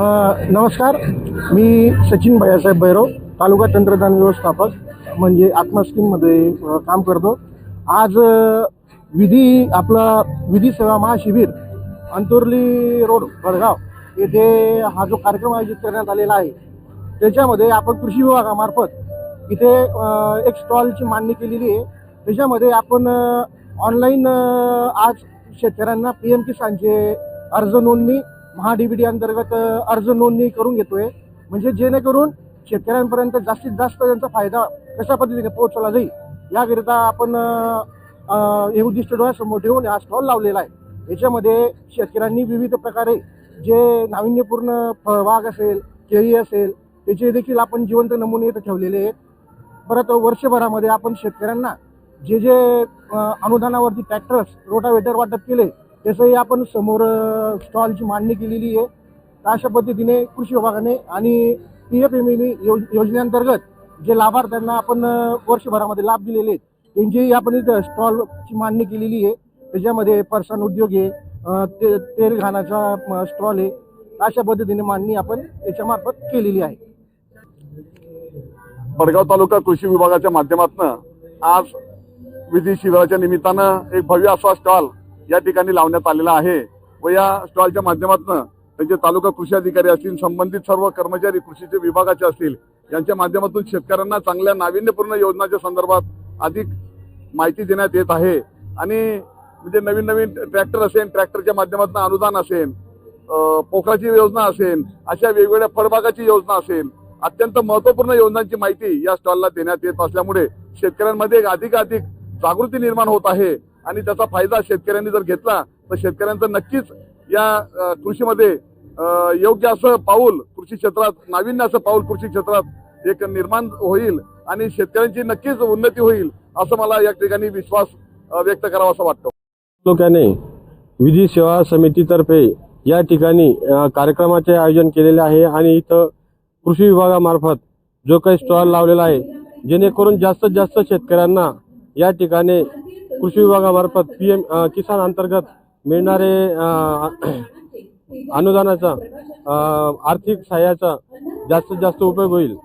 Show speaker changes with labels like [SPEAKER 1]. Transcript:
[SPEAKER 1] नमस्कार, मी सचिन भैयासाहेब भैरव, तालुका तंत्रज्ञान व्यवस्थापक म्हणजे आत्मा स्कीममध्ये काम करतो. आज विधी सेवा महाशिबिर अंतुर्ली रोड भडगाव येथे हा जो कार्यक्रम आयोजित करण्यात आलेला आहे, त्याच्यामध्ये आपण कृषी विभागामार्फत इथे एक स्टॉलची मांडणी केलेली आहे. त्याच्यामध्ये आपण ऑनलाईन आज शेतकऱ्यांना PM किसानचे अर्ज नोंदणी महाडीबीटी अंतर्गत अर्ज नोंदणी करून घेतोय, म्हणजे जेणेकरून शेतकऱ्यांपर्यंत जास्तीत जास्त त्यांचा फायदा कशा पद्धतीने पोहोचवला जाईल याकरिता आपण हे उद्दिष्ट डोळ्यासमोर ठेवून हा स्टॉल लावलेला आहे. याच्यामध्ये शेतकऱ्यांनी विविध प्रकारे जे नाविन्यपूर्ण फळबाग असेल, केळी असेल, त्याचे देखील आपण जिवंत नमुने इथं ठेवलेले आहेत. परत वर्षभरामध्ये आपण शेतकऱ्यांना जे जे अनुदानावरती ट्रॅक्टर्स, रोटावेटर वाटप केले त्याचंही आपण समोर स्टॉलची मांडणी केलेली आहे. अशा पद्धतीने कृषी विभागाने आणि PFME योजनेअंतर्गत जे लाभार्थ्यांना आपण वर्षभरामध्ये लाभ दिलेले आहेत त्यांचीही आपण इथं स्टॉलची मांडणी केलेली आहे. त्याच्यामध्ये फरसाण उद्योग आहे, तेल घाण्याचा स्टॉल आहे. अशा पद्धतीने मांडणी आपण याच्यामार्फत केलेली आहे.
[SPEAKER 2] भडगाव तालुका कृषी विभागाच्या माध्यमातून आज विधी शिबिराच्या निमित्तानं एक भव्य असा स्टॉल या ठिकाणी लावण्यात आलेला आहे व या स्टॉलच्या माध्यमातून त्यांचे तालुका कृषी अधिकारी असतील, संबंधित सर्व कर्मचारी कृषीचे विभागाचे असतील यांच्या माध्यमातून शेतकऱ्यांना चांगल्या नाविन्यपूर्ण योजनांच्या संदर्भात अधिक माहिती देण्यात येत आहे. आणि म्हणजे नवीन नवीन ट्रॅक्टर असेल, ट्रॅक्टरच्या माध्यमातून अनुदान असेल, पोखराची योजना असेल, अशा वेगवेगळ्या फळबागाची योजना असेल, अत्यंत महत्त्वपूर्ण योजनांची माहिती या स्टॉलला देण्यात येत असल्यामुळे शेतकऱ्यांमध्ये अधिकाधिक जागृती निर्माण होत आहे आणि त्याचा फायदा शेतकऱ्यांनी जर घेतला तर शेतकऱ्यांचं नक्कीच या कृषीमध्ये योग्य असं पाऊल कृषी क्षेत्रात, नाविन्य असं पाऊल कृषी क्षेत्रात एक निर्माण होईल आणि शेतकऱ्यांची नक्कीच उन्नती होईल असं मला या ठिकाणी विश्वास व्यक्त करावा असं वाटतं.
[SPEAKER 3] तालुक्याने विधी सेवा समितीतर्फे या ठिकाणी कार्यक्रमाचे आयोजन केलेले आहे आणि इथं कृषी विभागामार्फत जो काही स्टॉल लावलेला आहे जेणेकरून जास्तीत जास्त शेतकऱ्यांना या ठिकाणी कृषी विभागामार्फत PM किसान अंतर्गत मिळणारे अनुदानाचा, आर्थिक सहाय्याचा जास्तीत जास्त उपयोग होईल